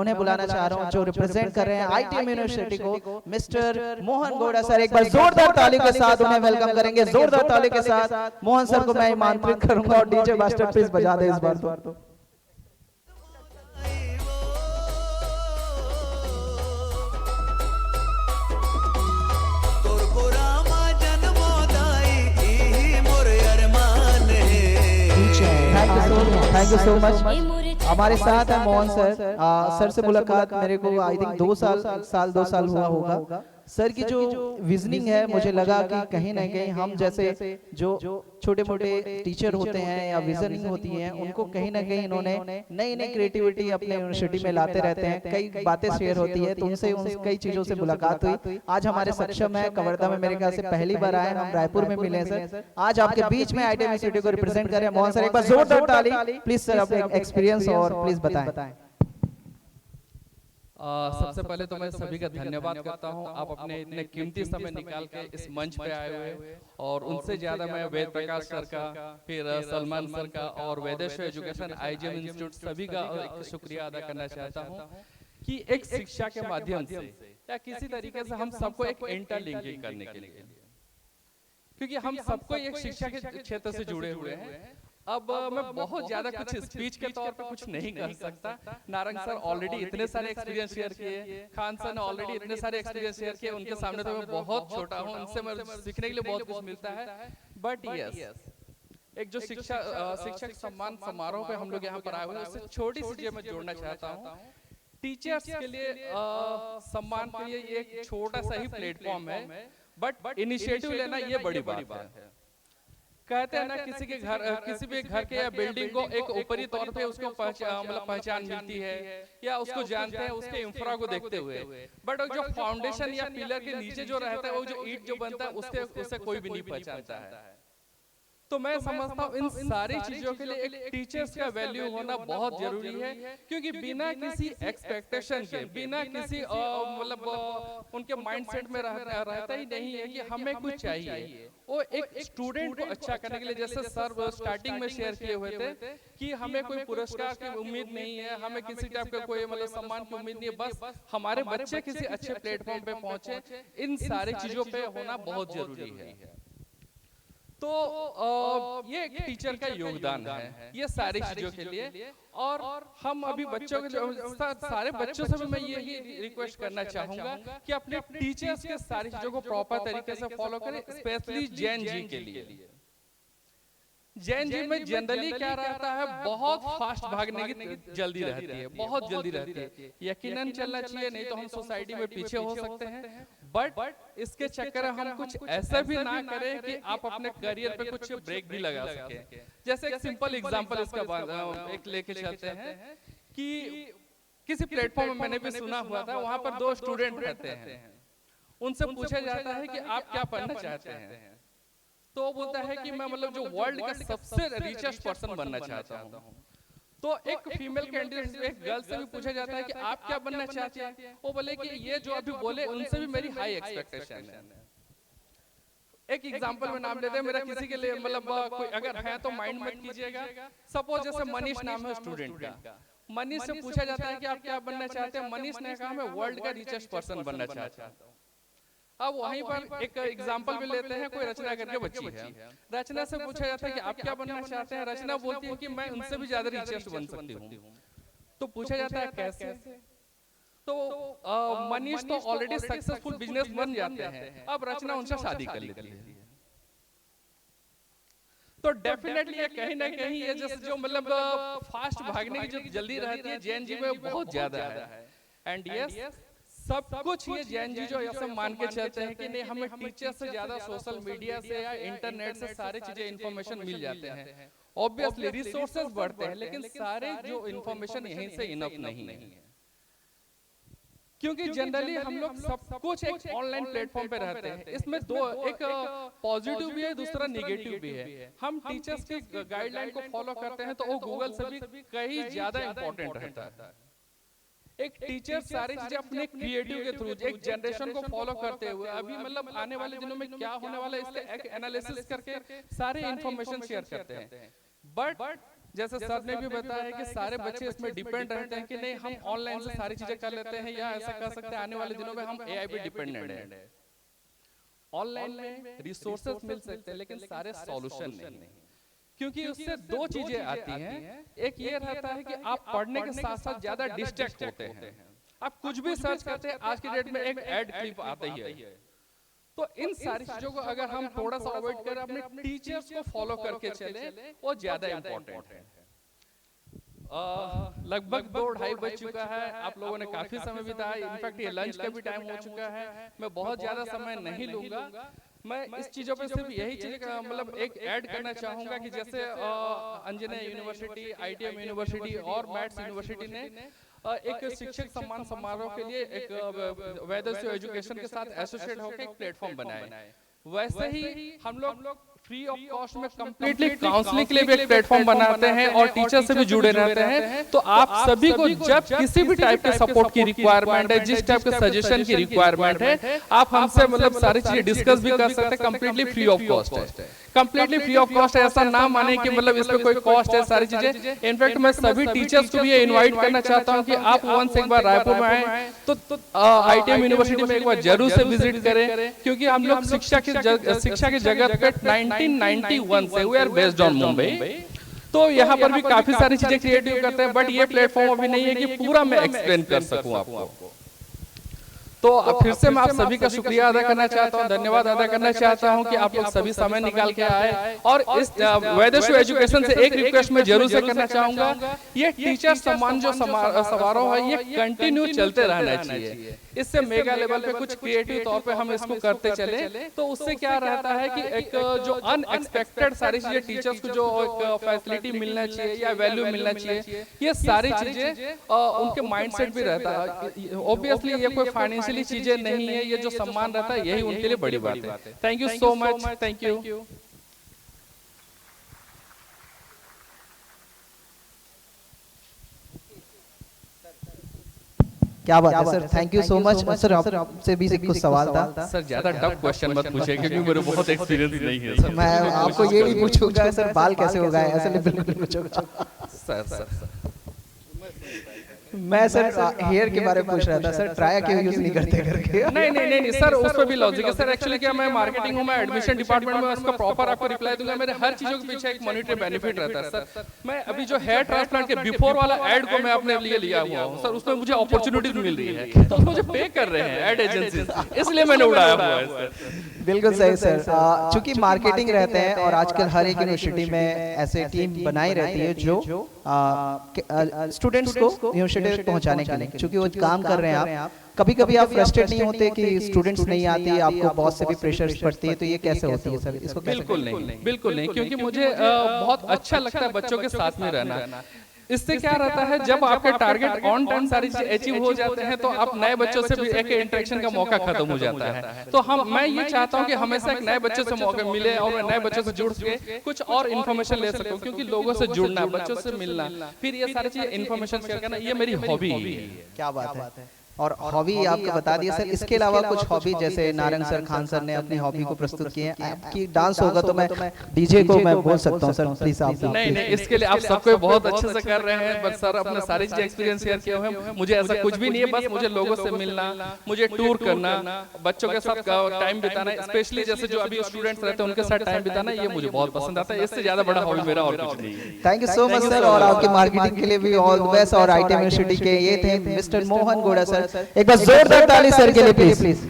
उन्हें बुलाना चाह रहा हूं जो रिप्रेजेंट कर रहे हैं आईटीएम यूनिवर्सिटी को, मिस्टर मोहन गौड़ा सर। एक बार जोरदार ताली के साथ उन्हें वेलकम करेंगे। जोरदार ताली के साथ मोहन सर को मैं आमंत्रित करूंगा और डीजे मास्टर प्लीज बजा दे इस बार तो। Thank you so much. हमारे साथ है मोहन सर। सर से मुलाकात मेरे को आई थिंक 2 साल हुआ होगा। सर की जो विजनिंग है, मुझे लगा कि कहीं ना कहीं हम जैसे जो छोटे मोटे टीचर होते हैं या विजनिंग होती हैं, उनको कहीं ना कहीं इन्होंने नई नई क्रिएटिविटी अपने यूनिवर्सिटी में लाते रहते हैं। कई बातें शेयर होती है तो उनसे कई चीज़ों से मुलाकात हुई। आज हमारे सक्षम है कवर्धा में, मेरे ख्याल से पहली बार आए, हम रायपुर में मिले सर। आज आपके बीच में आईटीएम यूनिवर्सिटी को रिप्रेजेंट कर रहे हैं मोहन सर। एक बार जोरदार ताली प्लीज सर, अपने एक्सपीरियंस और प्लीज बताएं। सबसे पहले तो मैं सभी का धन्यवाद करता हूं, आप अपने इतने कीमती समय निकाल के इस मंच पे आए हुए। और उनसे ज़्यादा मैं वेद प्रकाश सर का, फिर सलमान सर का और वेदेश्वर एजुकेशन आईजीएम इंस्टीट्यूट सभी का शुक्रिया अदा करना चाहता हूं कि एक शिक्षा के माध्यम से या किसी तरीके से हम सबको एक इंटरलिंकिंग करने के लिए, क्योंकि हम सबको एक शिक्षा के क्षेत्र से जुड़े हुए हैं। अब मैं बहुत ज्यादा कुछ स्पीच के तौर पे कुछ नहीं कर सकता। नारंग सर ऑलरेडी इतने सारे एक्सपीरियंस शेयर किए, खान सर ने ऑलरेडी इतने सारे एक्सपीरियंस शेयर किए, उनके सामने तो मैं बहुत छोटा हूँ, उनसे मैं सीखने के लिए बहुत कुछ मिलता है। बट यस, एक जो शिक्षक सम्मान समारोह पे हम लोग यहाँ पर आए हुए हैं, उससे छोटी सी चीज मैं जोड़ना चाहता हूँ। टीचर्स के लिए सम्मान के लिए एक छोटा सा ही प्लेटफॉर्म है, बट इनिशिएटिव लेना ये बड़ी बात है। कहते हैं ना, किसी के घर, किसी भी घर के या बिल्डिंग को एक ऊपरी तौर पे उसको पहचान मिलती है या उसको जानते हैं उसके इंफ्रा को देखते हुए, बट जो फाउंडेशन या पिलर के नीचे जो रहता है, वो जो ईंट जो बनता है, उसे कोई भी नहीं पहचानता है। तो मैं समझता हूँ इन सारी चीजों के लिए एक टीचर्स का वैल्यू होना बहुत जरूरी है, क्योंकि बिना किसी एक्सपेक्टेशन के, बिना किसी उनके माइंडसेट में रहता ही नहीं है कि हमें कुछ चाहिए। वो एक स्टूडेंट को अच्छा करने के लिए, जैसे सर स्टार्टिंग में शेयर किए हुए थे कि हमें कोई पुरस्कार की उम्मीद नहीं है, हमें किसी टाइप का कोई सम्मान की उम्मीद नहीं है, बस हमारे बच्चे किसी अच्छे प्लेटफॉर्म पे पहुंचे। इन सारी चीजों पे होना बहुत जरूरी है। तो ये एक टीचर का योगदान है ये सारी चीजों के लिए। और हम अभी बच्चों के सारे बच्चों से भी मैं यही रिक्वेस्ट करना चाहूंगा कि अपने टीचर्स के सारी चीजों को प्रॉपर तरीके से फॉलो करें, स्पेशली जैन जी के लिए। जैन जी में जनरली क्या रहता है, बहुत फास्ट भागने की जल्दी रहती है, बहुत जल्दी रहती है। यकीनन चलना चाहिए, नहीं तो हम सोसाइटी में पीछे हो सकते हैं। बट इसके चक्कर में हम कुछ ऐसा भी ना करें कि आप अपने करियर पे कुछ ब्रेक भी लगा सके। जैसे एक सिंपल एग्जांपल इसका एक लेके चलते हैं कि किसी प्लेटफॉर्म में मैंने भी सुना हुआ था, वहां पर 2 स्टूडेंट रहते हैं, उनसे पूछा जाता है कि आप क्या बनना चाहते हैं। तो वो बोलता है कि मैं जो वर्ल्ड का सबसे रिचेस्ट पर्सन बनना चाहता हूँ। तो एक फीमेल कैंडिडेट, एक गर्ल से भी पूछा जाता है कि आप क्या बनना चाहते हैं। वो बोले कि ये जो अभी बोले उनसे भी मेरी हाई एक्सपेक्टेशन है। एक एग्जांपल में नाम लेते हैं, मेरा किसी के लिए कोई अगर है तो माइंड मत कीजिएगा। सपोज जैसे मनीष नाम है स्टूडेंट का, मनीष से पूछा जाता है कि आप क्या बनना चाहते हैं। मनीष ने कहा मैं वर्ल्ड का रिचेस्ट पर्सन बनना चाहता हूँ। अब वहीं पर एक एग्जांपल भी लेते हैं, कोई रचना करके बच्ची है, रचना से पूछा जाता है कि आप क्या बनना चाहते हैं। रचना बोलती है कि मैं उनसे भी ज्यादा रिचेस्ट बन सकती हूँ। तो पूछा जाता है कैसे। तो मनीष तो ऑलरेडी सक्सेसफुल बिजनेस बन जाते हैं, अब रचना उनसे शादी कर लेती है। तो डेफिनेटली ये कहीं ना कहीं ये जो फास्ट भागने की जो जल्दी रहती है, जैन जी में बहुत ज्यादा है। एंड यस, सब कुछ ये जैन जी जो ऐसे मान के चलते हैं कि नहीं, हमें टीचर से ज्यादा सोशल मीडिया से या इंटरनेट से सारी चीजें इंफॉर्मेशन मिल जाते हैं। ऑब्वियसली रिसोर्सेज बढ़ते हैं, लेकिन सारे जो इंफॉर्मेशन यहीं से इनफ नहीं है, क्योंकि जनरली हम लोग सब कुछ एक ऑनलाइन प्लेटफॉर्म पे रहते हैं। इसमें दो, एक पॉजिटिव भी है, दूसरा निगेटिव भी है। हम टीचर्स की गाइडलाइन को फॉलो करते हैं तो वो गूगल से भी कहीं ज्यादा इंपॉर्टेंट रहता है। एक टीचर सारी चीजें अपने क्रिएटिव के थ्रू एक जनरेशन को फॉलो करते हुए अभी आने वाले दिनों में क्या होने वाला है इसका एक एनालिसिस करके सारे इंफॉर्मेशन शेयर करते हैं। बट जैसे सर ने भी बताया कि सारे बच्चे इसमें डिपेंड रहते हैं कि नहीं हम ऑनलाइन से सारी चीजें कर लेते हैं, या ऐसा कर सकते हैं आने वाले दिनों में हम एआई पे डिपेंडेंट हैं। ऑनलाइन में रिसोर्सेज मिल सकते हैं लेकिन सारे सॉल्यूशन नहीं, क्योंकि उससे दो चीजें आती हैं। एक ये रहता है कि आप पढ़ने के साथ साथ ज्यादा डिस्ट्रैक्ट होते हैं, आप कुछ भी सर्च करते हैं, आज की डेट में एक एड क्लिप आता ही है। तो इन सारी चीजों को अगर हम थोड़ा सा अवॉइड करें, अपने टीचर्स को फॉलो करके चले, वो ज्यादा इंपॉर्टेंट है। लगभग 2-2.5 बज चुका है, आप लोगों ने काफी समय बिताया, इनफैक्ट ये लंच का भी टाइम हो चुका है। मैं बहुत ज्यादा समय नहीं लूंगा, मैं इस चीजों पे सिर्फ यही चीज मतलब एक ऐड करना चाहूंगा कि जैसे अंजनेय यूनिवर्सिटी, आईटीएम यूनिवर्सिटी और मैथ्स यूनिवर्सिटी ने एक शिक्षक सम्मान समारोह के लिए एक वेदर्स एजुकेशन के साथ एसोसिएट होकर एक प्लेटफॉर्म बनाए। वैसे ही हम लोग फ्री ऑफ कॉस्ट में कंप्लीटली काउंसलिंग के लिए भी एक प्लेटफॉर्म बनाते हैं और टीचर से भी जुड़े रहते हैं। तो आप सभी को जब किसी भी टाइप के सपोर्ट की रिक्वायरमेंट है, जिस टाइप के सजेशन की रिक्वायरमेंट है, आप हमसे मतलब सारी चीजें डिस्कस भी कर सकते हैं। कंप्लीटली फ्री ऑफ कॉस्ट है, कंप्लीटली फ्री ऑफ कॉस्ट है। ऐसा ना माने कि मतलब इसमें कोई कॉस्ट है, सारी चीजें। इनफैक्ट मैं सभी टीचर्स को भी ये इनवाइट करना चाहता हूं कि आप वंस एक बार रायपुर में आए तो आईटीएम यूनिवर्सिटी में एक बार जरूर से विजिट करें, क्योंकि हम लोग शिक्षा की जगत पे 1991 से we are based on Mumbai. तो यहाँ पर भी काफी सारी चीजें क्रिएटिव करते हैं, बट ये प्लेटफॉर्म अभी नहीं है कि पूरा मैं एक्सप्लेन कर सकूं आपको। तो फिर से मैं आप सभी का शुक्रिया अदा करना चाहता हूं, धन्यवाद अदा करना चाहता हूं कि आप लोग सभी समय निकाल के आए। और इस वेदर्स एजुकेशन से एक रिक्वेस्ट मैं जरूर से करना चाहूंगा, ये टीचर सम्मान जो समारोह है ये कंटिन्यू चलते रहना चाहिए। इससे मेगा लेवल पे कुछ क्रिएटिव तौर पे हम इसको करते चले तो उससे क्या रहता है कि एक जो अनएक्सपेक्टेड सारी चीजें टीचर्स को जो एक फैसिलिटी मिलना चाहिए या वैल्यू मिलना चाहिए, ये सारी चीजें उनके माइंडसेट भी रहता है। ऑब्वियसली ये कोई फाइनेंशियली चीजें नहीं है, ये जो सम्मान रहता है यही उनके लिए बड़ी बात है। Thank you so much, thank you. क्या बात है sir, thank you so much. Sir आपसे भी कुछ सवाल था सर, ज्यादा टफ क्वेश्चन मत पूछिए क्योंकि मेरे बहुत एक्सपीरियंस नहीं है सर। मैं आपको ये नहीं पूछूंगा सर बाल कैसे हो गए, ऐसे बिल्कुल पूछूंगा सर। मैं सर हेयर के बारे में पूछ रहा था सर, ट्राया क्यों यूज नहीं करते करके। नहीं सर, उस पर भी लॉजिक है सर। एक्चुअली क्या, मैं मार्केटिंग हूं, मैं एडमिशन डिपार्टमेंट में, उसका प्रॉपर आपको रिप्लाई दूंगा। मेरे हर चीजों के पीछे एक मॉनिटरी बेनिफिट रहता है सर। मैं अभी जो हेयर ट्रांसप्लांट के बिफोर वाला एड को मैं अपने लिए लिया हुआ हूं सर, उसमें मुझे अपॉर्चुनिटीज मिल रही है, तो मुझे पे कर रहे हैं एड एजेंसी, इसलिए मैंने उड़ाया हुआ है सर। बिल्कुल सही सर, चूंकि मार्केटिंग रहते हैं और आजकल हर एक यूनिवर्सिटी में ऐसे टीम बनाई रहती है जो स्टूडेंट्स को यूनिवर्सिटी तक पहुंचाने के लिए, क्योंकि वो काम कर रहे हैं आप। कभी कभी आप फ्रस्ट्रेट नहीं होते कि स्टूडेंट्स नहीं आती, आपको बॉस से भी प्रेशर पड़ती है, तो ये कैसे होती है सर? इसको बिल्कुल नहीं, क्योंकि मुझे बहुत अच्छा लगता है बच्चों के साथ में रहना। इससे क्या रहता है, जब आपके टारगेट ऑन टाइम सारी चीजें अचीव हो जाते हैं तो आप नए बच्चों से भी एक इंटरेक्शन का मौका खत्म हो जाता है। तो मैं ये चाहता हूँ कि हमेशा एक नए बच्चों से मौका मिले और मैं नए बच्चों से जुड़ सके, कुछ और इन्फॉर्मेशन ले सकूं, क्योंकि लोगों से जुड़ना, बच्चों से मिलना, फिर ये सारी चीजें इन्फॉर्मेशन शेयर करना, ये मेरी हॉबी है। क्या बात है। और हॉबी आपको बता दिया सर, इसके अलावा कुछ हॉबी जैसे नारंग सर, खान सर ने अपनी हॉबी को प्रस्तुत किए हैं। आपकी डांस होगा तो मैं डीजे को मैं बोल सकता हूं सर, प्लीज आप। नहीं, इसके लिए आप सबको बहुत अच्छे से कर रहे हैं, बस सर अपने सारी चीजें एक्सपीरियंस शेयर किए हुए हैं। मुझे ऐसा कुछ भी नहीं है, बस मुझे लोगों से मिलना, मुझे टूर करना, बच्चों के साथ टाइम बिताना, स्पेशली जैसे जो अभी स्टूडेंट्स रहते हैं उनके साथ टाइम बिताना, ये मुझे बहुत पसंद आता है। इससे ज्यादा बड़ा हॉबी मेरा और कुछ नहीं है। Thank you so much sir, और आपकी मार्केटिंग के लिए भी ऑल द बेस्ट। और आईटीएम यूनिवर्सिटी के ये थे मिस्टर मोहन गोड़ा सर, एक बार जोरदार ताली सर के लिए प्लीज।